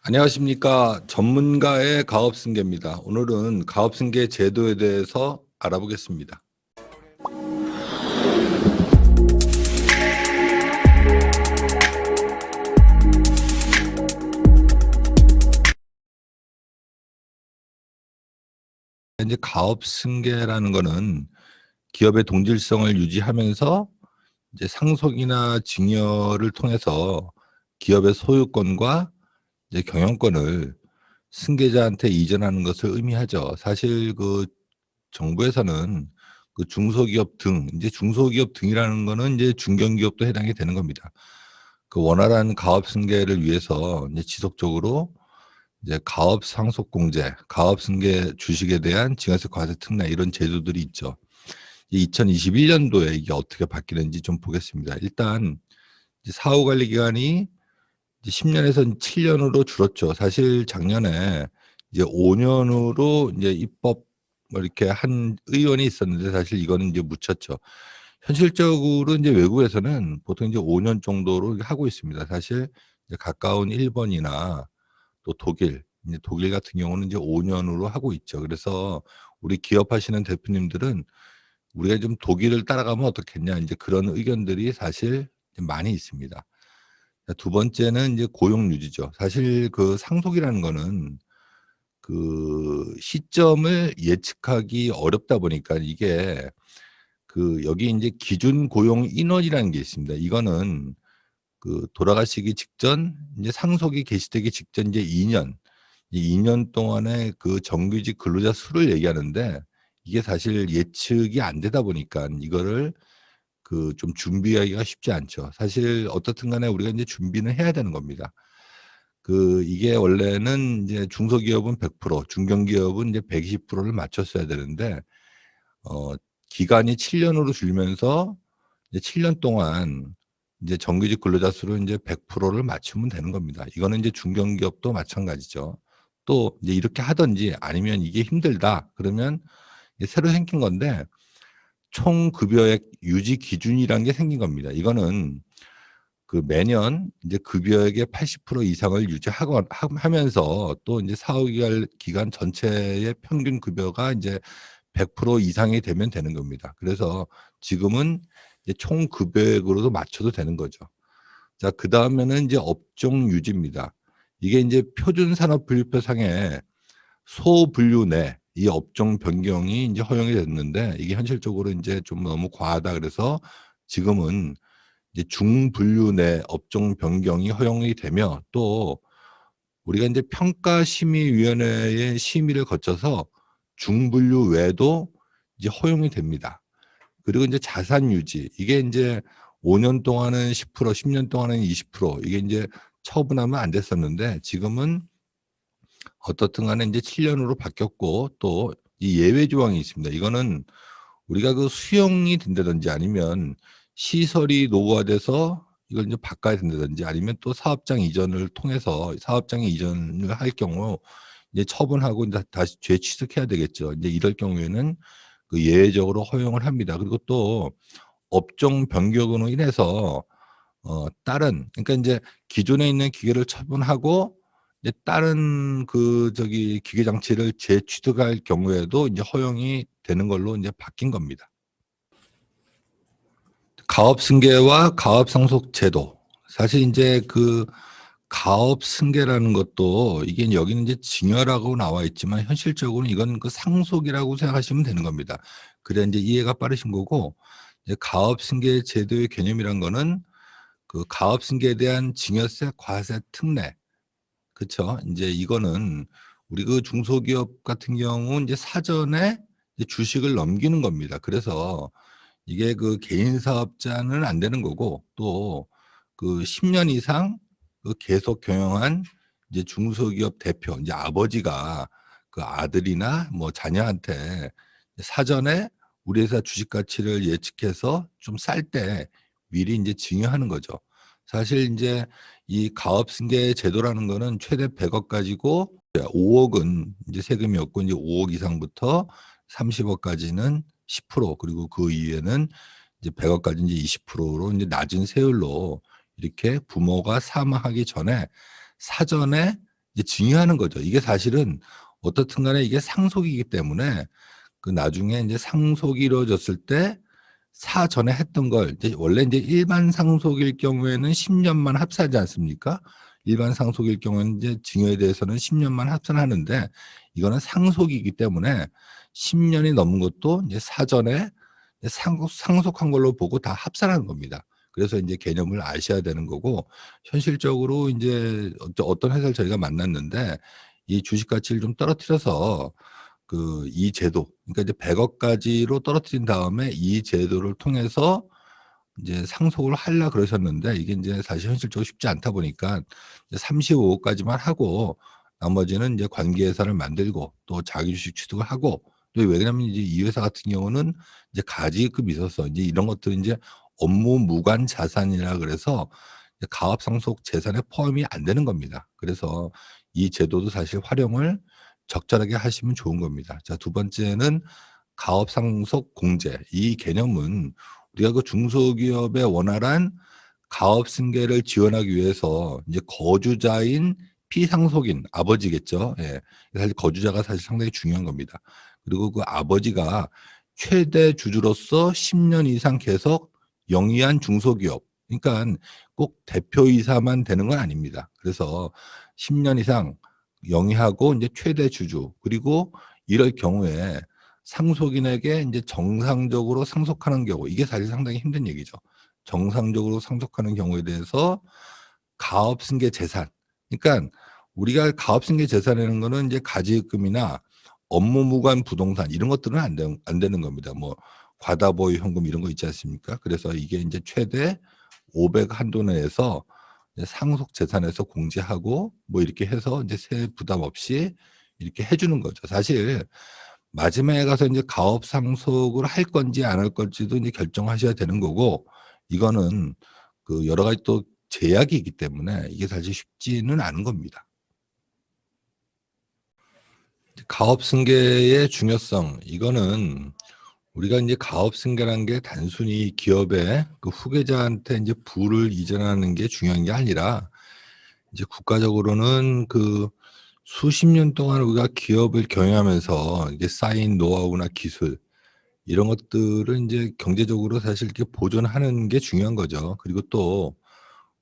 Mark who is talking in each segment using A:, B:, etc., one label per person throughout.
A: 안녕하십니까. 전문가의 가업승계입니다. 오늘은 가업승계 제도에 대해서 알아보겠습니다. 이제 가업승계라는 거는 기업의 동질성을 유지하면서 이제 상속이나 증여를 통해서 기업의 소유권과 이제 경영권을 승계자한테 이전하는 것을 의미하죠. 사실 그 정부에서는 그 중소기업 등, 이제 중소기업 등이라는 거는 이제 중견기업도 해당이 되는 겁니다. 그 원활한 가업 승계를 위해서 이제 지속적으로 이제 가업 상속 공제, 가업 승계 주식에 대한 증여세 과세 특례 이런 제도들이 있죠. 2021년도에 이게 어떻게 바뀌는지 좀 보겠습니다. 일단 이제 사후 관리 기간이 이제 10년에서 7년으로 줄었죠. 사실 작년에 이제 5년으로 이제 입법 뭐 이렇게 한 의원이 있었는데 사실 이거는 이제 묻혔죠. 현실적으로 이제 외국에서는 보통 이제 5년 정도로 하고 있습니다. 사실 이제 가까운 일본이나 또 독일, 이제 독일 같은 경우는 이제 5년으로 하고 있죠. 그래서 우리 기업하시는 대표님들은 우리가 좀 독일을 따라가면 어떻겠냐 이제 그런 의견들이 사실 많이 있습니다. 두 번째는 이제 고용 유지죠. 사실 그 상속이라는 거는 그 시점을 예측하기 어렵다 보니까 이게 그 여기 인제 기준 고용 인원이라는 게 있습니다. 이거는 그 돌아가시기 직전 인제 상속이 개시되기 직전 이제 2년, 이 2년 동안의 그 정규직 근로자 수를 얘기하는데 이게 사실 예측이 안 되다 보니깐 이거를 그 좀 준비하기가 쉽지 않죠. 사실 어떻든 간에 우리가 인제 준비는 해야 되는 겁니다. 그 이게 원래는 이제 중소기업은 100%, 중견기업은 이제 120%를 맞췄어야 되는데 어 기간이 7 년으로 줄면서 이제 7년 동안 이제 정규직 근로자 수를 인제 100%를 맞추면 되는 겁니다. 이거는 이제 중견기업도 마찬가지죠. 또 이제 이렇게 하든지 아니면 이게 힘들다 그러면 이게 새로 생긴 건데 총 급여액 유지 기준이라는 게 생긴 겁니다. 이거는 그 매년 이제 급여액의 80% 이상을 유지하건 하면서 또 인제 사후 기간 전체의 평균 급여가 인제 100% 이상이 되면 되는 겁니다. 그래서 지금은 이제 총 급여액으로도 맞춰도 되는 거죠. 자 그다음에는 인제 업종 유지입니다. 이게 인제 표준 산업 분류표 상에 소분류 내 이 업종 변경이 인제 허용이 됐는데 이게 현실적으로 인제 좀 너무 과하다 그래서 지금은 이제 중분류 내 업종 변경이 허용이 되며 또 우리가 인제 평가심의위원회의 심의를 거쳐서 중분류 외에도 이제 허용이 됩니다. 그리고 인제 자산 유지 이게 인제 5년 동안은 10% 10년 동안은 20% 이게 인제 처분하면 안 됐었는데 지금은 어떻든 간에 인제 7 년으로 바뀌었고 또 이 예외 조항이 있습니다. 이거는 우리가 그 수용이 된다든지 아니면 시설이 노후화돼서 이걸 인제 바꿔야 된다든지 아니면 또 사업장 이전을 통해서 사업장 이전을 할 경우 이제 처분하고 인제 다시 재취득해야 되겠죠. 인제 이럴 경우에는 그 예외적으로 허용을 합니다. 그리고 또 업종 변경으로 인해서 다른 그러니까 인제 기존에 있는 기계를 처분하고 이제 다른 그 저기 기계 장치를 재취득할 경우에도 인제 허용이 되는 걸로 인제 바뀐 겁니다. 가업 승계와 가업 상속 제도. 사실 인제 그 가업 승계라는 것도 이게 여기는 이제 증여라고 나와 있지만 현실적으로는 이건 그 상속이라고 생각하시면 되는 겁니다. 그래야 인제 이해가 빠르신 거고 이제 가업 승계 제도의 개념이란 거는 그 가업 승계에 대한 증여세 과세 특례 그쵸. 인제 이거는 우리 그 중소기업 같은 경우 인제 사전에 이제 주식을 넘기는 겁니다. 그래서 이게 그 개인 사업자는 안 되는 거고 또 그 10년 이상 그 계속 경영한 이제 중소기업 대표 인제 아버지가 그 아들이나 뭐 자녀한테 사전에 우리 회사 주식 가치를 예측해서 좀 쌀 때 미리 인제 증여하는 거죠. 사실 인제 이 가업승계 제도라는 거는 최대 100억 가지고 5억은 인제 세금이 없고 인제 5억 이상부터 30억 까지는 10% 그리고 그 이후에는 이제 100억 까지 인제 20%로 인제 낮은 세율로 이렇게 부모가 사망하기 전에 사전에 이제 증여하는 거죠. 이게 사실은 어떻든 간에 이게 상속이기 때문에 그 나중에 인제 상속이 이루어졌을 때 사전에 했던 걸 이제 원래 인제 일반 상속일 경우에는 10 년만 합산하지 않습니까? 일반 상속일 경우에는 이제 증여에 대해서는 10 년만 합산하는데 이거는 상속이기 때문에 10 년이 넘은 것도 이제 사전에 이제 상속한 걸로 보고 다 합산하는 겁니다. 그래서 인제 개념을 아셔야 되는 거고 현실적으로 인제 어떤 회사를 저희가 만났는데 이 주식 가치를 좀 떨어뜨려서 그 이 제도 그러니까 이제 100억 까지로 떨어뜨린 다음에 이 제도를 통해서 인제 상속을 하려 그러셨는데 이게 인제 사실 현실적으로 쉽지 않다 보니까 이제 35억 까지만 하고 나머지는 인제 관계회사를 만들고 또 자기 주식 취득을 하고 또 왜냐하면 이제 이 회사 같은 경우는 이제 가지급이 있어서 인제 이런 것들은 인제 업무 무관 자산이라 그래서 이제 가압상속 재산에 포함이 안 되는 겁니다. 그래서 이 제도도 사실 활용을 적절하게 하시면 좋은 겁니다. 자 두 번째는 가업상속 공제. 이 개념은 우리가 그 중소기업의 원활한 가업 승계를 지원하기 위해서 이제 거주자인 피상속인 아버지겠죠. 예. 사실 거주자가 사실 상당히 중요한 겁니다. 그리고 그 아버지가 최대 주주로서 10년 이상 계속 영위한 중소기업. 그러니깐 꼭 대표이사만 되는 건 아닙니다. 그래서 10년 이상 영위하고 인제 최대 주주 그리고 이럴 경우에 상속인에게 인제 정상적으로 상속하는 경우 이게 사실 상당히 힘든 얘기죠. 정상적으로 상속하는 경우에 대해서 가업승계 재산 그러니깐 우리가 가업승계 재산이라는 거는 인제 가지급이나 업무무관 부동산 이런 것들은 안 되는 겁니다. 뭐 과다보유 현금 이런 거 있지 않습니까? 그래서 이게 인제 최대 500 한도 내에서 이제 상속 재산에서 공제하고 뭐 이렇게 해서 인제 세액 부담 없이 이렇게 해 주는 거죠. 사실 마지막에 가서 인제 가업 상속을 할 건지 안 할 건지도 인제 결정하셔야 되는 거고 이거는 그 여러 가지 또 제약이 있기 때문에 이게 사실 쉽지는 않은 겁니다. 가업 승계의 중요성 이거는 우리가 인제 가업 승계라는 게 단순히 기업의 그 후계자한테 인제 부를 이전하는 게 중요한 게 아니라 이제 국가적으로는 그 수십 년 동안 우리가 기업을 경영하면서 이게 쌓인 노하우나 기술 이런 것들을 인제 경제적으로 사실 이렇게 보존하는 게 중요한 거죠. 그리고 또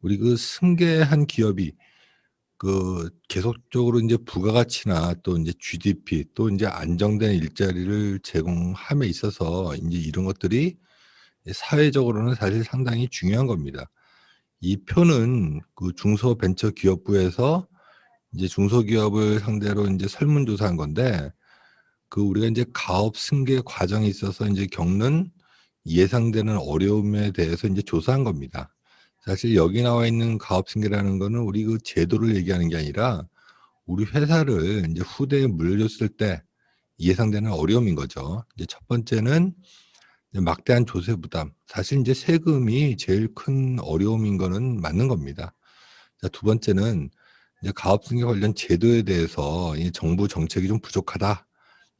A: 우리 그 승계한 기업이 그 계속적으로 인제 부가가치나 또 인제 GDP 또 인제 안정된 일자리를 제공함에 있어서 인제 이런 것들이 사회적으로는 사실 상당히 중요한 겁니다. 이 표는 그 중소벤처기업부에서 이제 중소기업을 상대로 인제 설문조사한 건데 그 우리가 인제 가업 승계 과정에 있어서 인제 겪는 예상되는 어려움에 대해서 인제 조사한 겁니다. 사실 여기 나와 있는 가업 승계라는 거는 우리 그 제도를 얘기하는 게 아니라 우리 회사를 인제 후대에 물려줬을 때 예상되는 어려움인 거죠. 이제 첫 번째는 이제 막대한 조세 부담. 사실 인제 세금이 제일 큰 어려움인 거는 맞는 겁니다. 자 두 번째는 이제 가업 승계 관련 제도에 대해서 이 정부 정책이 좀 부족하다.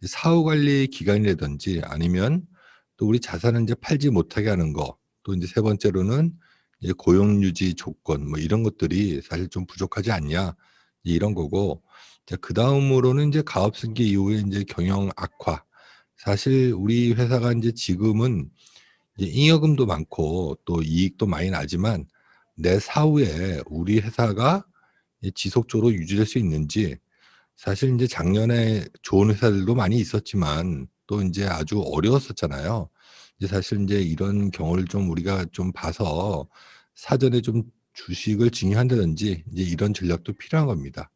A: 이 사후 관리 기간이라든지 아니면 또 우리 자산을 인제 팔지 못하게 하는 거. 또 인제 세 번째로는 이제 고용 유지 조건 뭐 이런 것들이 사실 좀 부족하지 않냐 이런 거고 자 그다음으로는 인제 가업 승계 이후에 인제 경영 악화. 사실 우리 회사가 인제 지금은 이제 잉여금도 많고 또 이익도 많이 나지만 내 사후에 우리 회사가 이 지속적으로 유지될 수 있는지 사실 인제 작년에 좋은 회사들도 많이 있었지만 또 인제 아주 어려웠었잖아요. 이제 사실 인제 이런 경우를 좀 우리가 좀 봐서 사전에 좀 주식을 증여한다든지 이제 이런 전략도 필요한 겁니다.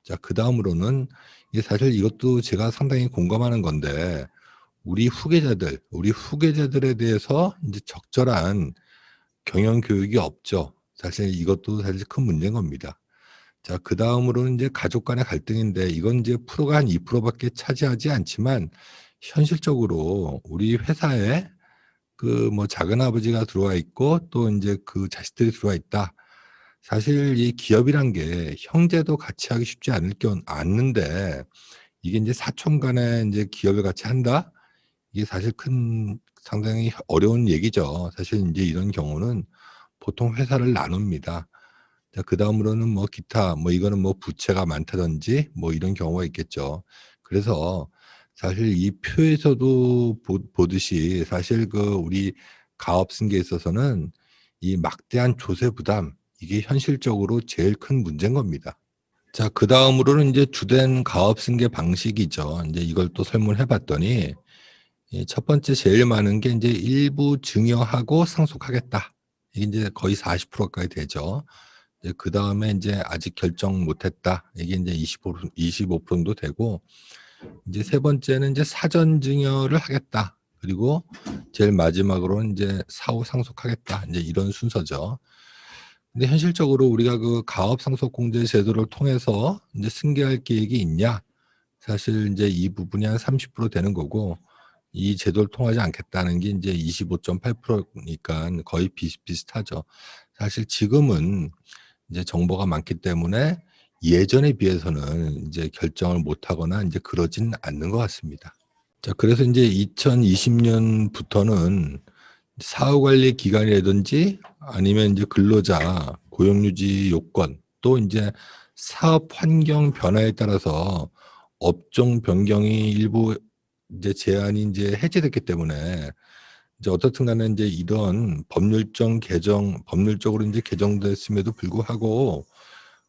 A: 자 그다음으로는 이게 사실 이것도 제가 상당히 공감하는 건데 우리 후계자들에 대해서 인제 적절한 경영 교육이 없죠. 사실 이것도 사실 큰 문제인 겁니다. 자 그다음으로는 인제 가족 간의 갈등인데 이건 인제 프로가 한 2% 밖에 차지하지 않지만 현실적으로 우리 회사에 그 뭐 작은아버지가 들어와 있고 또 인제 그 자식들이 들어와 있다. 사실 이 기업이란 게 형제도 같이 하기 쉽지 않는데 이게 인제 사촌 간에 인제 기업을 같이 한다? 이게 사실 큰 상당히 어려운 얘기죠. 사실 인제 이런 경우는 보통 회사를 나눕니다. 자, 그다음으로는 뭐 기타 뭐 이거는 뭐 부채가 많다든지 뭐 이런 경우가 있겠죠. 그래서 사실 이 표에서도 보듯이 사실 그 우리 가업 승계에 있어서는 이 막대한 조세 부담 이게 현실적으로 제일 큰 문제인 겁니다. 자, 그다음으로는 이제 주된 가업 승계 방식이죠. 이제 이걸 또 설문해 봤더니 이 첫 번째 제일 많은 게 인제 일부 증여하고 상속하겠다. 이게 인제 거의 40% 가까이 되죠. 이제 그다음에 인제 아직 결정 못 했다. 이게 인제 25% 정도 되고, 이제 세 번째는 인제 사전 증여를 하겠다. 그리고 제일 마지막으로는 인제 사후 상속하겠다. 인제 이런 순서죠. 근데 현실적으로 우리가 그 가업 상속 공제 제도를 통해서 인제 승계할 계획이 있냐? 사실 인제 이 부분이 한 30% 되는 거고, 이 제도를 통하지 않겠다는 게 인제 25.8% 니깐 거의 비슷비슷하죠. 사실 지금은 이제 정보가 많기 때문에 예전에 비해서는 인제 결정을 못 하거나 인제 그러진 않는 것 같습니다. 자, 그래서 인제 2020 년부터는 사후 관리 기간이라든지 아니면 인제 근로자 고용 유지 요건, 또 인제 사업 환경 변화에 따라서 업종 변경이 일부 인제 제한이 인제 해제됐기 때문에 이제 어떻든 간에 인제 이런 법률적으로 인제 개정됐음에도 불구하고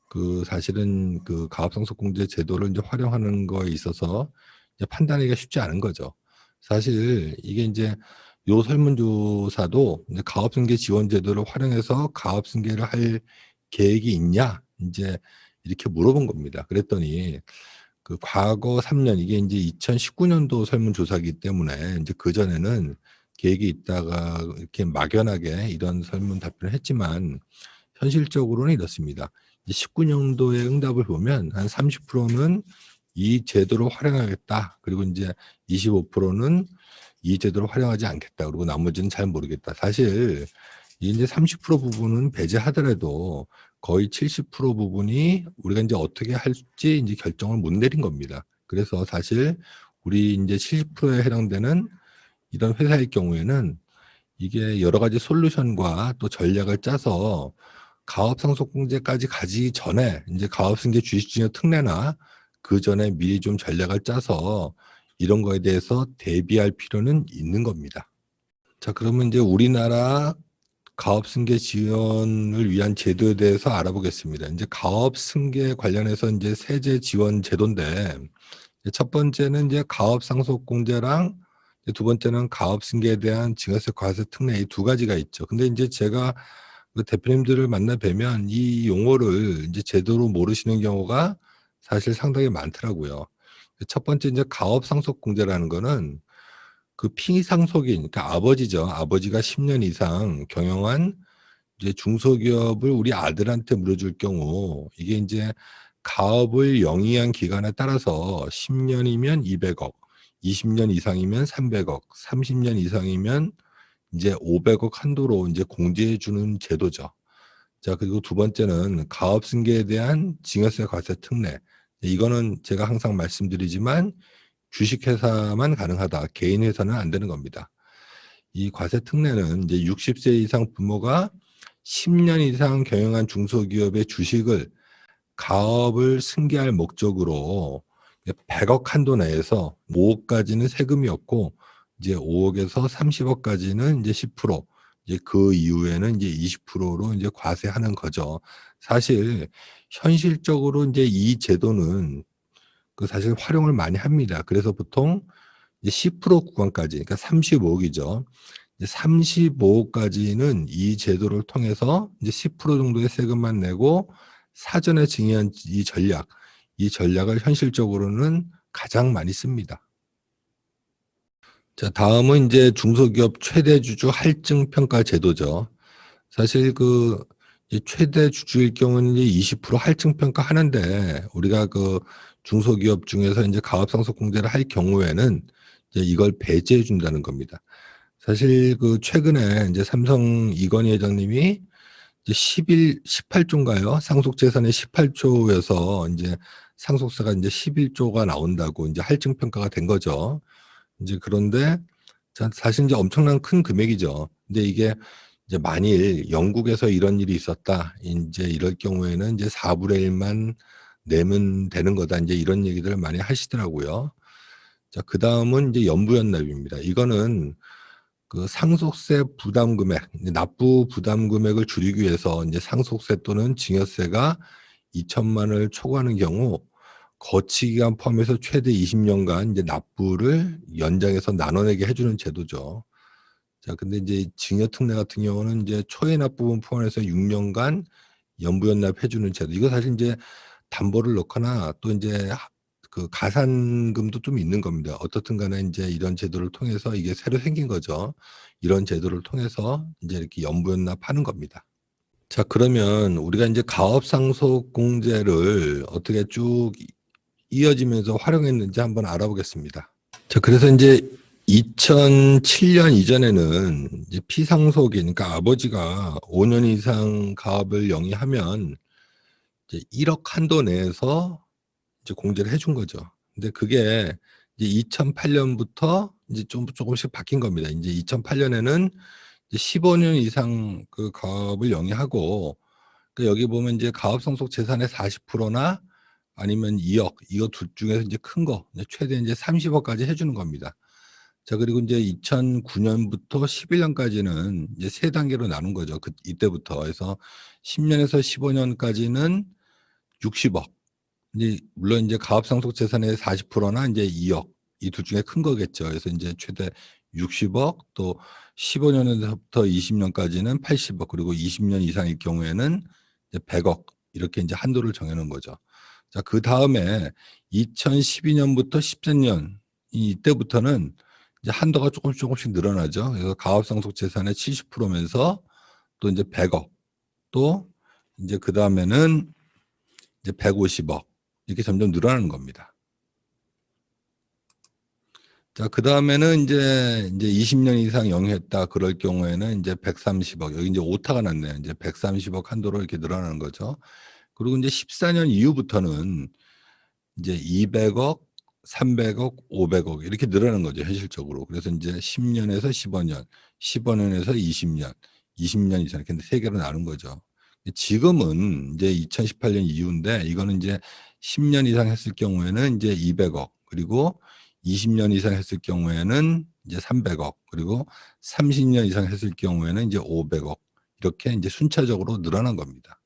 A: 그 사실은 그 가압상속공제 제도를 인제 활용하는 거에 있어서 이제 판단하기가 쉽지 않은 거죠. 사실 이게 인제 요 설문조사도 이제 "가압승계 지원 제도를 활용해서 가압승계를 할 계획이 있냐?" 인제 이렇게 물어본 겁니다. 그랬더니 그 과거 3년, 이게 인제 2019 년도 설문조사이기 때문에 인제 그전에는 계획이 있다가 이렇게 막연하게 이런 설문 답변을 했지만, 현실적으로는 이렇습니다. 이제 19 년도의 응답을 보면 한 30%는 "이 제도를 활용하겠다." 그리고 인제 25%는 "이 제도를 활용하지 않겠다." 그리고 나머지는 "잘 모르겠다." 사실 이 인제 30% 부분은 배제하더라도 거의 70% 부분이 우리가 인제 어떻게 할지 인제 결정을 못 내린 겁니다. 그래서 사실 우리 인제 70%에 해당되는 이런 회사의 경우에는 이게 여러 가지 솔루션과 또 전략을 짜서 가업상속공제까지 가기 전에 인제 가업승계 주식증여 특례나 그전에 미리 좀 전략을 짜서 이런 거에 대해서 대비할 필요는 있는 겁니다. 자, 그러면 인제 우리나라 가업승계 지원을 위한 제도에 대해서 알아보겠습니다. 인제 가업승계 관련해서 인제 세제 지원 제도인데, 이제 첫 번째는 이제 가업상속공제랑 이제 두 번째는 가업승계에 대한 증여세 과세 특례, 이 두 가지가 있죠. 근데 인제 제가 그 대표님들을 만나 뵈면 이 용어를 인제 제대로 모르시는 경우가 사실 상당히 많더라고요. 첫 번째 인제 가업상속공제라는 거는 그 피상속인, 그러니까 아버지죠. 아버지가 10년 이상 경영한 이제 중소기업을 우리 아들한테 물려줄 경우, 이게 인제 가업을 영위한 기간에 따라서 10 년이면 200억, 20년 이상이면 300억, 30년 이상이면 인제 500억 한도로 인제 공제해 주는 제도죠. 자, 그리고 두 번째는 가업승계에 대한 증여세 과세 특례. 이거는 제가 항상 말씀드리지만 주식회사만 가능하다. 개인 회사는 안 되는 겁니다. 이 과세 특례는 이제 60세 이상 부모가 10년 이상 경영한 중소기업의 주식을 가업을 승계할 목적으로 100억 한도 내에서 5억 까지는 세금이 없고, 이제 5억 에서 30억 까지는 이제 10%, 이제 그 이후에는 이제 20%로 이제 과세하는 거죠. 사실 현실적으로 인제 이 제도는 그 사실 활용을 많이 합니다. 그래서 보통 이제 10% 구간까지, 그러니까 35억 이죠. 이제 35억 까지는 이 제도를 통해서 이제 10% 정도의 세금만 내고 사전에 증여한 이 전략을 현실적으로는 가장 많이 씁니다. 자, 다음은 인제 중소기업 최대 주주 할증 평가 제도죠. 사실 그 이 최대 주주일 경우는 이제 20% 할증 평가하는데, 우리가 그 중소기업 중에서 인제 가압상속 공제를 할 경우에는 이제 이걸 배제해 준다는 겁니다. 사실 그 최근에 인제 삼성 이건희 회장님이 이제 18 조인가요? 상속 재산의 18 조에서 인제 상속세가 인제 11 조가 나온다고 인제 할증 평가가 된 거죠. 인제 그런데 사실 인제 엄청난 큰 금액이죠. 근데 이게 이제 만일 영국에서 이런 일이 있었다. 인제 이럴 경우에는 이제 4분의 1만 내면 되는 거다. 인제 이런 얘기들을 많이 하시더라고요. 자, 그다음은 이제 연부연납입니다. 이거는 그 상속세 부담 금액, 이제 납부 부담 금액을 줄이기 위해서 인제 상속세 또는 증여세가 2천만 원을 초과하는 경우 거치 기간 포함해서 최대 20년간 이제 납부를 연장해서 나눠내게 해 주는 제도죠. 자, 근데 인제 증여 특례 같은 경우는 인제 초액납 부분 포함해서 6년간 연부연납해 주는 제도. 이거 사실 인제 담보를 넣거나 또 인제 그 가산금도 좀 있는 겁니다. 어떻든 간에 인제 이런 제도를 통해서 이게 새로 생긴 거죠. 이런 제도를 통해서 인제 이렇게 연부연납하는 겁니다. 자, 그러면 우리가 인제 가업상속공제를 어떻게 쭉 이어지면서 활용했는지 한번 알아보겠습니다. 자, 그래서 인제 2007년 이전에는 이제 피상속인, 그러니까 아버지가 5년 이상 가업을 영위하면 이제 1억 한도 내에서 이제 공제를 해준 거죠. 근데 그게 이제 2008년부터 이제 좀 조금씩 바뀐 겁니다. 인제 2008년에는 이제 15년 이상 그 가업을 영위하고, 그 여기 보면 이제 가업상속 재산의 40%나 아니면 2억, 이거 둘 중에서 인제 큰 거 이제 최대 인제 30억까지 해 주는 겁니다. 자, 그리고 인제 2009년부터 11년까지는 이제 3단계로 나눈 거죠. 이때부터. 그래서 10년에서 15년까지는 60억. 이제 물론 인제 가압상속 재산의 40%나 인제 2억, 이 둘 중에 큰 거겠죠. 그래서 인제 최대 60억, 또 15년에서부터 20년까지는 80억, 그리고 20년 이상일 경우에는 이제 100억, 이렇게 인제 한도를 정해 놓은 거죠. 자, 그다음에 2012년부터 13년, 이때부터는 이제 한도가 조금씩 늘어나죠. 그래서 가압상속 재산의 70% 면서 또 인제 100억, 또 인제 그다음에는 이제 150억, 이렇게 점점 늘어나는 겁니다. 자, 그다음에는 인제 20년 이상 영유했다 그럴 경우에는 인제 130억, 여기 인제 오타가 났네요. 인제 130억 한도로 이렇게 늘어나는 거죠. 그리고 인제 14년 이후부터는 이제 200억, 300억, 500억 이렇게 늘어나는 거죠, 현실적으로. 그래서 인제 10 년에서 15년, 15년에서 20년, 20년 이상, 이렇게 3개로 나눈 거죠. 지금은 인제 2018년 이후인데, 이거는 인제 10년 이상 했을 경우에는 인제 200억, 그리고 20년 이상 했을 경우에는 이제 300억, 그리고 30년 이상 했을 경우에는 인제 500억, 이렇게 인제 순차적으로 늘어난 겁니다.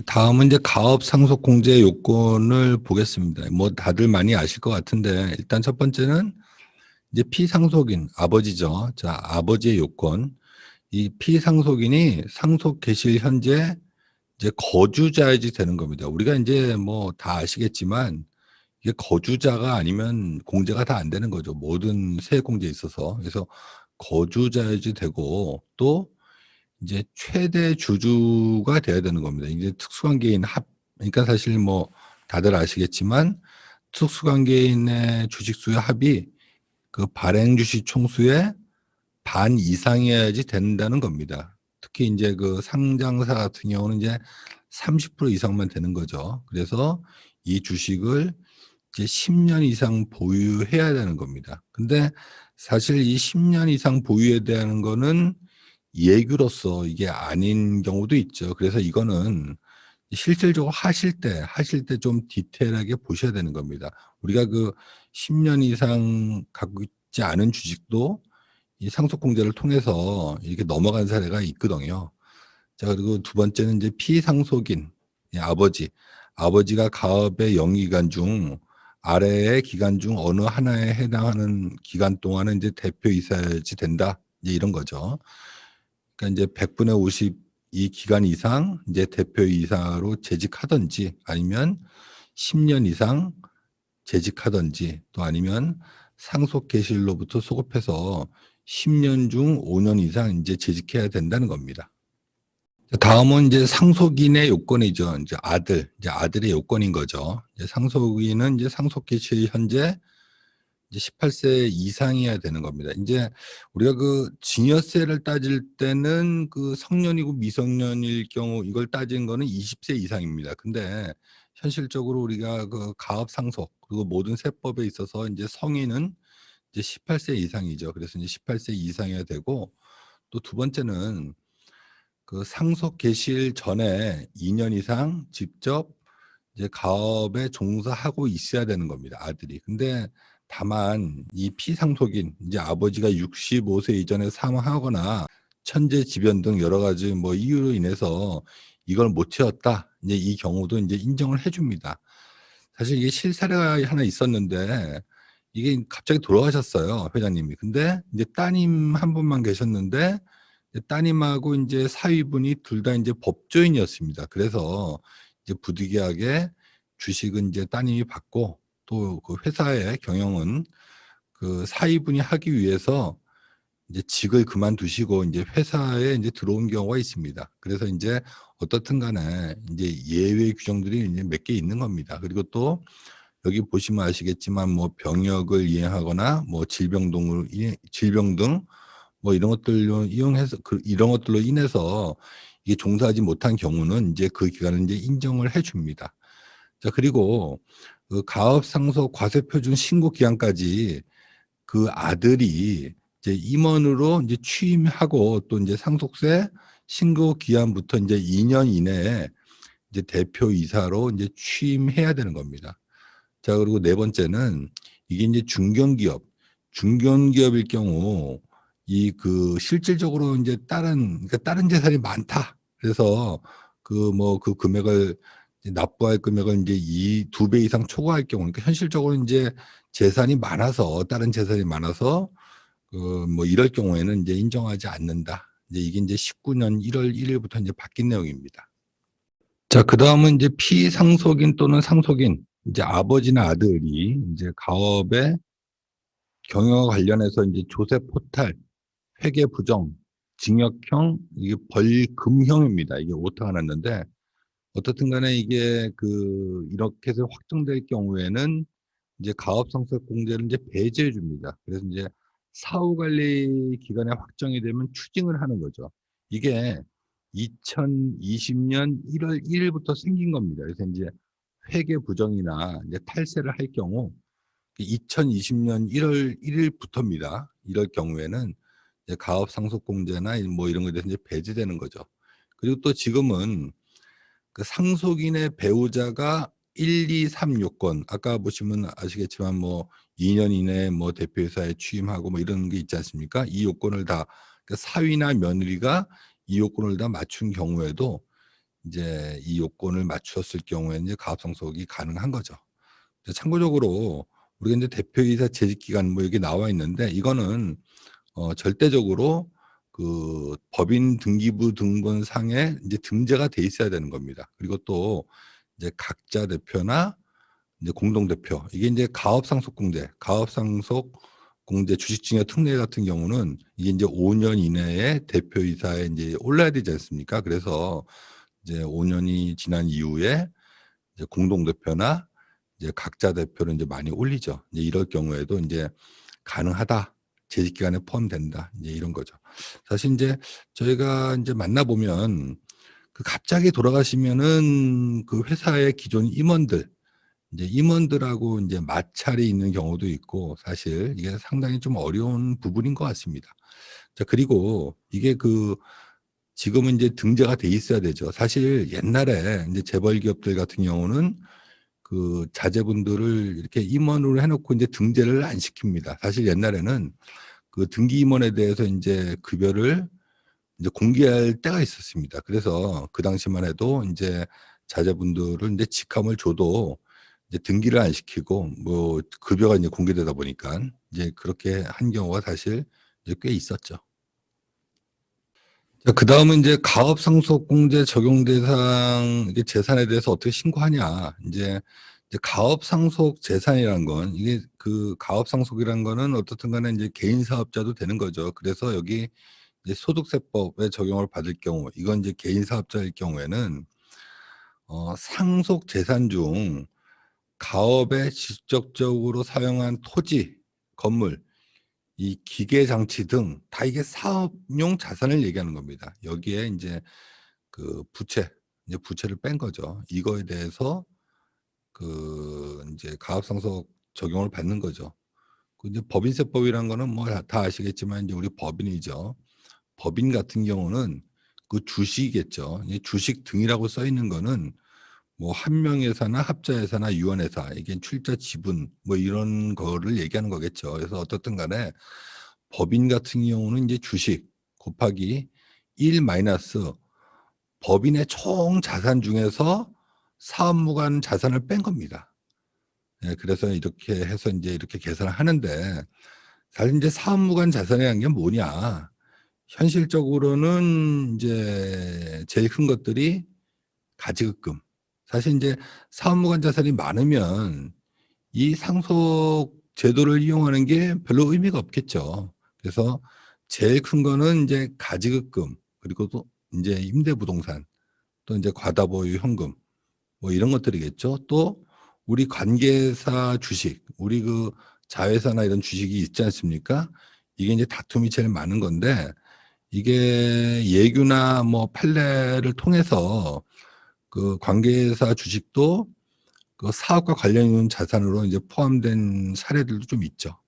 A: 다음은 이제 가업 상속 공제 요건을 보겠습니다. 뭐 다들 많이 아실 것 같은데, 일단 첫 번째는 이제 피상속인 아버지죠. 자, 아버지의 요건. 이 피상속인이 상속 개시일 현재 이제 거주자야지 되는 겁니다. 우리가 인제 뭐 다 아시겠지만 이게 거주자가 아니면 공제가 다 안 되는 거죠, 모든 세액 공제에 있어서. 그래서 거주자야지 되고, 또 이제 최대 주주가 돼야 되는 겁니다. 이제 특수관계인 그러니까 사실 뭐 다들 아시겠지만 특수관계인의 주식수의 합이 그 발행 주식 총수의 반 이상이어야지 된다는 겁니다. 특히 인제 그 상장사 같은 경우는 이제 30% 이상만 되는 거죠. 그래서 이 주식을 이제 10년 이상 보유해야 되는 겁니다. 근데 사실 이 10년 이상 보유해야 되는 거는 예규로서 이게 아닌 경우도 있죠. 그래서 이거는 실질적으로 하실 때 좀 디테일하게 보셔야 되는 겁니다. 우리가 그 10년 이상 갖고 있지 않은 주식도 이 상속공제를 통해서 이렇게 넘어간 사례가 있거든요. 자, 그리고 두 번째는 이제 피상속인, 이 아버지가 가업의 영위기간 중 아래의 기간 중 어느 하나에 해당하는 기간 동안은 이제 대표이사야지 된다, 이제 이런 거죠. 그러니까 인제 100분의 50 이 기간 이상 인제 대표이사로 재직하든지, 아니면 10년 이상 재직하든지, 또 아니면 상속 개시일로부터 소급해서 10년 중 5년 이상 인제 재직해야 된다는 겁니다. 다음은 인제 상속인의 요건이죠. 인제 아들의 요건인 거죠. 이제 상속인은 인제 상속 개시 현재 이제 18세 이상이어야 되는 겁니다. 인제 우리가 그 증여세를 따질 때는 그 성년이고 미성년일 경우 이걸 따지는 거는 20세 이상입니다. 근데 현실적으로 우리가 그 가업 상속, 그리고 모든 세법에 있어서 인제 성인은 이제 18세 이상이죠. 그래서 이제 18세 이상이어야 되고, 또 두 번째는 그 상속 개시일 전에 2년 이상 직접 이제 가업에 종사하고 있어야 되는 겁니다, 아들이. 근데 다만 이 피상속인 이제 아버지가 65세 이전에 사망하거나 천재지변 등 여러 가지 뭐 이유로 인해서 이걸 못 채웠다. 이제 이 경우도 인제 인정을 해 줍니다. 사실 이게 실사례가 하나 있었는데 이게 갑자기 돌아가셨어요, 회장님이. 근데 이제 따님 한 분만 계셨는데 이제 따님하고 인제 사위분이 둘 다 인제 법조인이었습니다. 그래서 이제 부득이하게 주식은 인제 따님이 받고 또 그 회사의 경영은 그 사위분이 하기 위해서 이제 직을 그만두시고 인제 회사에 인제 들어온 경우가 있습니다. 그래서 인제 어떻든 간에 인제 예외 규정들이 인제 몇 개 있는 겁니다. 그리고 또 여기 보시면 아시겠지만 뭐 병역을 이행하거나 뭐 질병 등 뭐 이런 것들로 이용해서 이런 것들로 인해서 이게 종사하지 못한 경우는 인제 그 기간을 인제 인정을 해 줍니다. 자, 그리고 그 가업 상속 과세 표준 신고 기간까지 그 아들이 이제 임원으로 인제 취임하고 또 인제 상속세 신고 기한부터 인제 2년 이내에 이제 대표이사로 인제 취임해야 되는 겁니다. 자, 그리고 네 번째는 이게 인제 중견기업일 경우 이 그 실질적으로 인제 다른 재산이 많다. 그래서 그 금액을 이제 납부할 금액을 인제 이 2배 이상 초과할 경우, 그러니까 현실적으로 인제 재산이 많아서 다른 재산이 많아서 뭐 이럴 경우에는 인제 인정하지 않는다. 이제 이게 인제 19년 1월 1 일부터 인제 바뀐 내용입니다. 자, 그다음은 인제 피상속인 또는 상속인, 이제 아버지나 아들이 인제 가업의 경영과 관련해서 인제 조세 포탈, 회계 부정, 징역형, 이게 벌금형입니다. 이게 오타가 났는데 어떻든 간에 이게 이렇게 해서 확정될 경우에는 이제 가업상속 공제를 인제 배제해 줍니다. 그래서 인제 사후 관리 기간에 확정이 되면 추징을 하는 거죠. 이게 2020년 1월 1 일부터 생긴 겁니다. 그래서 인제 회계 부정이나 이제 탈세를 할 경우 2020년 1월 1 일부터입니다. 이럴 경우에는 이제 가업상속공제나 뭐 이런 거에 대해서 이제 배제되는 거죠. 그리고 또 지금은 그 상속인의 배우자가 1, 2, 3 요건, 아까 보시면 아시겠지만 뭐 2년 이내에 뭐 대표이사에 취임하고 뭐 이런 게 있지 않습니까? 이 요건을 다, 그 사위나 며느리가 이 요건을 다 맞춘 경우에도 인제 이 요건을 맞추었을 경우에는 이제 가압상속이 가능한 거죠. 이제 참고적으로 우리가 인제 대표이사 재직기간 뭐 여기 나와 있는데 이거는 절대적으로 법인 등기부 등본상에 인제 등재가 돼 있어야 되는 겁니다. 그리고 또 이제 각자 대표나 이제 공동대표, 이게 인제 가업상속 공제 주식증여 특례 같은 경우는 이게 인제 5년 이내에 대표이사에 인제 올라야 되지 않습니까? 그래서 이제 5 년이 지난 이후에 이제 공동대표나 이제 각자 대표를 인제 많이 올리죠. 이제 이럴 경우에도 인제 가능하다. 재직 기간에 포함된다. 이제 이런 거죠. 사실 인제 저희가 인제 만나 보면 갑자기 돌아가시면은 그 회사의 기존 임원들, 인제 임원들하고 인제 마찰이 있는 경우도 있고 사실 이게 상당히 좀 어려운 부분인 것 같습니다. 자, 그리고 이게 지금은 인제 등재가 돼 있어야 되죠. 사실 옛날에 인제 재벌 기업들 같은 경우는 자제분들을 이렇게 임원으로 해 놓고 인제 등재를 안 시킵니다. 사실 옛날에는 등기 임원에 대해서 인제 급여를 인제 공개할 때가 있었습니다. 그래서 그 당시만 해도 인제 자제분들을 인제 직함을 줘도 이제 등기를 안 시키고 뭐 급여가 인제 공개되다 보니깐 이제 그렇게 한 경우가 사실 이제 꽤 있었죠. 자, 그다음은 인제 가업상속공제 적용 대상 이게 재산에 대해서 어떻게 신고하냐. 이제 가업상속 재산이란 건 이게 가업상속이란 거는 어떻든 간에 인제 개인 사업자도 되는 거죠. 그래서 여기 이제 소득세법에 적용을 받을 경우, 이건 이제 개인 사업자일 경우에는 상속 재산 중 가업에 직접적으로 사용한 토지, 건물, 이 기계 장치 등 다 이게 사업용 자산을 얘기하는 겁니다. 여기에 인제 부채, 이제 부채를 뺀 거죠. 이거에 대해서 인제 가압상속 적용을 받는 거죠. 이제 법인세법이란 거는 뭐 다 아시겠지만 인제 우리 법인이죠. 법인 같은 경우는 그 주식이겠죠. 이 주식 등이라고 써 있는 거는 뭐 한명회사나 합자회사나 유언회사, 이게 출자 지분 뭐 이런 거를 얘기하는 거겠죠. 그래서 어떻든 간에 법인 같은 경우는 이제 주식 곱하기 1 마이너스 법인의 총 자산 중에서 사업무관 자산을 뺀 겁니다. 예, 그래서 이렇게 해서 인제 이렇게 계산을 하는데, 사실 인제 사업무관 자산이라는 게 뭐냐. 현실적으로는 인제 제일 큰 것들이 가지급금. 사실 인제 사업무관 자산이 많으면 이 상속 제도를 이용하는 게 별로 의미가 없겠죠. 그래서 제일 큰 거는 인제 가지급금, 그리고 또 인제 임대부동산, 또 인제 과다보유 현금 뭐 이런 것들이겠죠. 또 우리 관계사 주식, 우리 그 자회사나 이런 주식이 있지 않습니까? 이게 인제 다툼이 제일 많은 건데, 이게 예규나 뭐 판례를 통해서 그 관계사 주식도 그 사업과 관련 있는 자산으로 이제 포함된 사례들도 좀 있죠.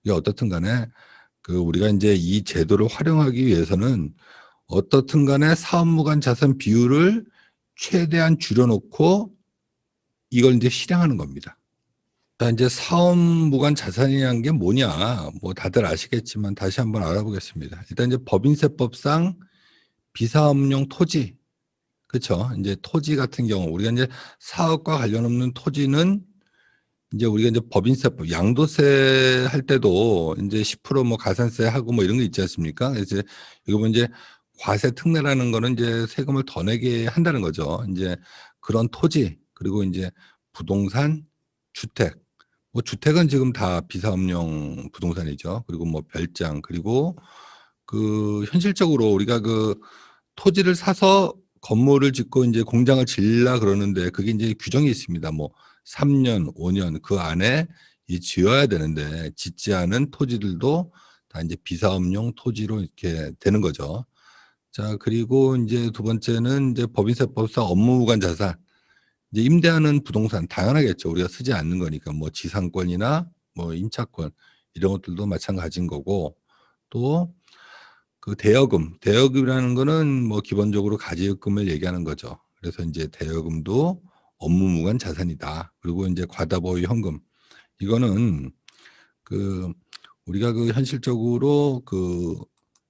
A: 이게 어떻든 간에 그 우리가 인제 이 제도를 활용하기 위해서는 어떻든 간에 사업무관 자산 비율을 최대한 줄여 놓고 이걸 인제 실행하는 겁니다. 자, 인제 사업무관 자산이라는 게 뭐냐, 뭐 다들 아시겠지만 다시 한번 알아보겠습니다. 일단 이제 법인세법상 비사업용 토지, 그쵸. 인제 토지 같은 경우 우리가 인제 사업과 관련 없는 토지는 인제 우리가 인제 법인세법 양도세 할 때도 인제 10% 뭐 가산세 하고 뭐 이런 거 있지 않습니까? 그래서 이제 여기 보면 인제 과세 특례라는 거는 인제 세금을 더 내게 한다는 거죠. 인제 그런 토지, 그리고 인제 부동산, 주택. 뭐 주택은 지금 다 비사업용 부동산이죠. 그리고 뭐 별장, 그리고 그 현실적으로 우리가 그 토지를 사서 건물을 짓고 인제 공장을 지으려 그러는데 그게 인제 규정이 있습니다. 뭐 3 년, 5년 그 안에 이 지어야 되는데 짓지 않은 토지들도 다 인제 비사업용 토지로 이렇게 되는 거죠. 자, 그리고 인제 두 번째는 인제 법인세법상 업무무관 자산. 이제 임대하는 부동산 당연하겠죠. 우리가 쓰지 않는 거니까 뭐 지상권이나 뭐 임차권 이런 것들도 마찬가지인 거고, 또 그 대여금, 대여금이라는 거는 뭐 기본적으로 가지급금을 얘기하는 거죠. 그래서 인제 대여금도 업무무관 자산이다. 그리고 인제 과다보유 현금, 이거는 그 우리가 그 현실적으로 그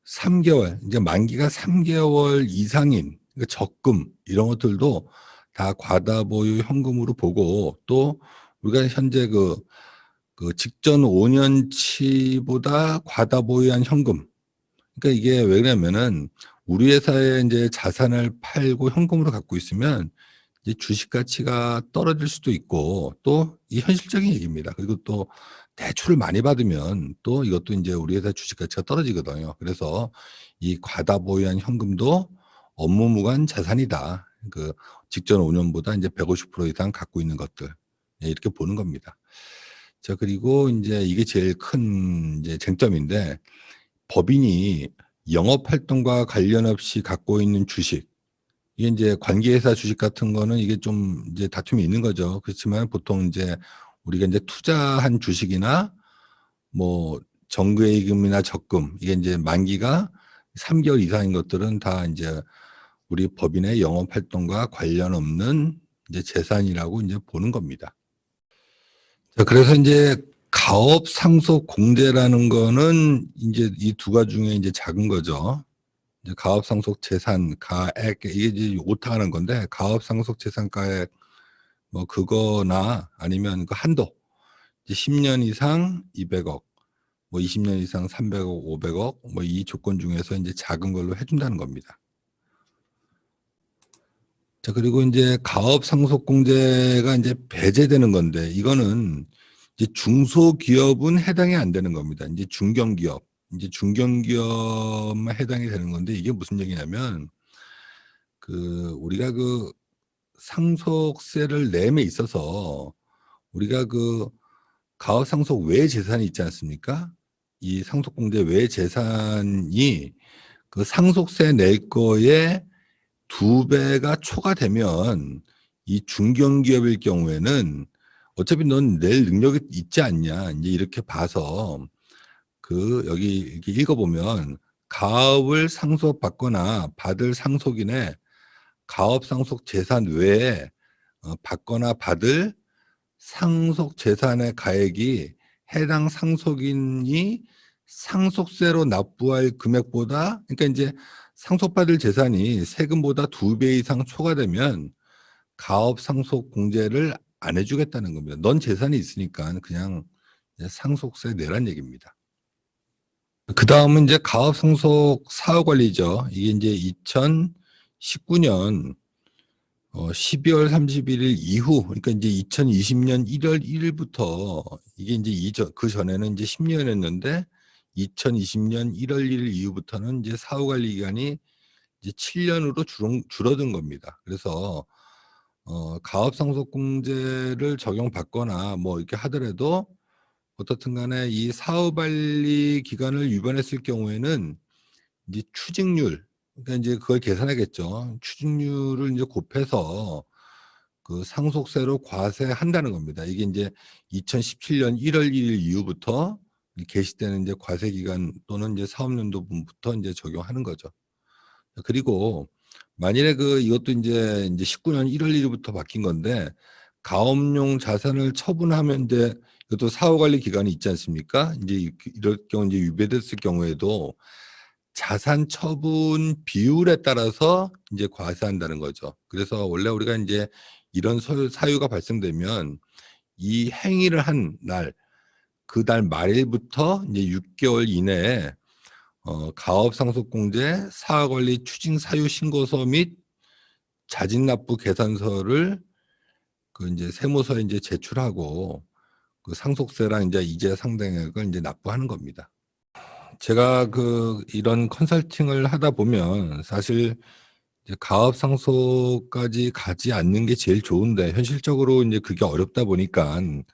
A: 3 개월, 이제 만기가 3 개월 이상인 그 적금 이런 것들도 다 과다보유 현금으로 보고, 또 우리가 현재 그 직전 5 년치보다 과다보유한 현금, 그러니까 이게 왜 그러냐면은 우리 회사에 인제 자산을 팔고 현금으로 갖고 있으면 이제 주식 가치가 떨어질 수도 있고, 또 이게 현실적인 얘기입니다. 그리고 또 대출을 많이 받으면 또 이것도 인제 우리 회사 주식 가치가 떨어지거든요. 그래서 이 과다 보유한 현금도 업무무관 자산이다. 그 직전 5 년보다 인제 150% 이상 갖고 있는 것들. 예, 이렇게 보는 겁니다. 자, 그리고 인제 이게 제일 큰 이제 쟁점인데, 법인이 영업 활동과 관련 없이 갖고 있는 주식, 이게 인제 관계회사 주식 같은 거는 이게 좀 이제 다툼이 있는 거죠. 그렇지만 보통 인제 우리가 인제 투자한 주식이나 뭐 정기예금이나 적금, 이게 인제 만기가 3 개월 이상인 것들은 다 인제 우리 법인의 영업 활동과 관련 없는 이제 재산이라고 인제 보는 겁니다. 자, 그래서 인제 가업 상속 공제라는 거는 인제 이 두 가지 중에 인제 작은 거죠. 이제 가업 상속 재산 가액, 이게 이제 오타하는 건데, 가업 상속 재산 가액 뭐 그거나 아니면 그 한도 이제 10년 이상 200 억, 뭐 20년 이상 300 억, 500억 뭐 이 조건 중에서 인제 작은 걸로 해 준다는 겁니다. 자, 그리고 인제 가업 상속 공제가 인제 배제되는 건데, 이거는 이제 중소기업은 해당이 안 되는 겁니다. 인제 중견기업, 인제 중견기업만 해당이 되는 건데, 이게 무슨 얘기냐면 그 우리가 그 상속세를 냄에 있어서 우리가 그 가업 상속 외 재산이 있지 않습니까? 이 상속공제 외 재산이 그 상속세 낼 거에 2 배가 초과되면 이 중견기업일 경우에는 "어차피 넌 낼 능력이 있지 않냐." 인제 이렇게 봐서 그 여기 이렇게 읽어 보면 가업을 상속받거나 받을 상속인의 가업 상속 재산 외에 받거나 받을 상속 재산의 가액이 해당 상속인이 상속세로 납부할 금액보다, 그러니까 인제 상속받을 재산이 세금보다 2배 이상 초과되면 가업 상속 공제를 안 해 주겠다는 겁니다. 넌 재산이 있으니깐 그냥 이제 상속세 내란 얘기입니다. 그다음은 인제 가업 상속 사후 관리죠. 이게 인제 2019년 12월 31일 이후, 그러니까 인제 2020년 1월 1 일부터, 이게 인제 그전에는 인제 10 년이었는데 2020년 1월 1일 이후부터는 이제 사후 관리 기간이 이제 7 년으로 줄어든 겁니다. 그래서 가업 상속 공제를 적용받거나 뭐 이렇게 하더라도 어떻든 간에 이 사후 관리 기간을 위반했을 경우에는 이제 추징률, 그러니까 인제 그걸 계산하겠죠. 추징률을 인제 곱해서 그 상속세로 과세한다는 겁니다. 이게 인제 2017년 1월 1일 이후부터 이 개시되는 인제 과세 기간 또는 인제 사업연도분부터 인제 적용하는 거죠. 그리고 만일에 이것도 인제 19년 1월 1 일부터 바뀐 건데, 가업용 자산을 처분하면 인제 이것도 사후 관리 기간이 있지 않습니까? 인제 이럴 경우 인제 위배됐을 경우에도 자산 처분 비율에 따라서 인제 과세한다는 거죠. 그래서 원래 우리가 인제 이런 사유가 발생되면 이 행위를 한 날, 그달 말일부터 인제 6 개월 이내에 가업상속공제 사후관리 추징 사유 신고서 및 자진납부 계산서를 인제 세무서에 인제 제출하고 그 상속세랑 인제 이자 상당액을 인제 납부하는 겁니다. 제가 이런 컨설팅을 하다 보면 사실 이제 가업 상속까지 가지 않는 게 제일 좋은데, 현실적으로 인제 그게 어렵다 보니깐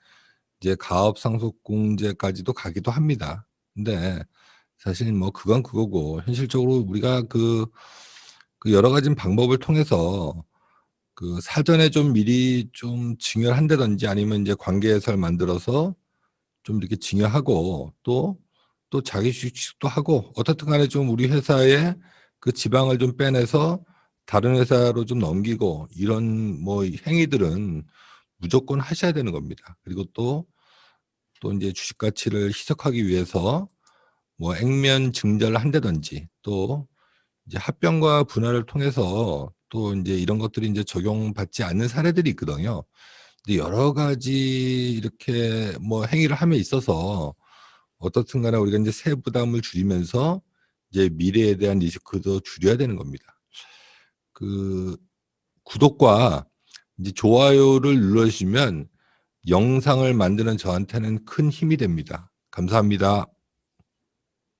A: 이제 가업 상속 공제까지도 가기도 합니다. 근데 사실 뭐 그건 그거고, 현실적으로 우리가 여러 가지 방법을 통해서 사전에 좀 미리 좀 증여를 한다든지, 아니면 인제 관계회사를 만들어서 좀 이렇게 증여하고 또 자기 주식도 하고, 어떻든 간에 좀 우리 회사에 그 지방을 좀 빼내서 다른 회사로 좀 넘기고, 이런 뭐 행위들은 무조건 하셔야 되는 겁니다. 그리고 또 인제 주식 가치를 희석하기 위해서 뭐 액면 증자를 한다든지, 또 이제 합병과 분할을 통해서 또 인제 이런 것들이 인제 적용받지 않는 사례들이 있거든요. 근데 여러 가지 이렇게 뭐 행위를 함에 있어서 어떻든 간에 우리가 인제 세부 부담을 줄이면서 이제 미래에 대한 리스크도 줄여야 되는 겁니다. 그 구독과 이제 좋아요를 눌러 주시면 영상을 만드는 저한테는 큰 힘이 됩니다. 감사합니다.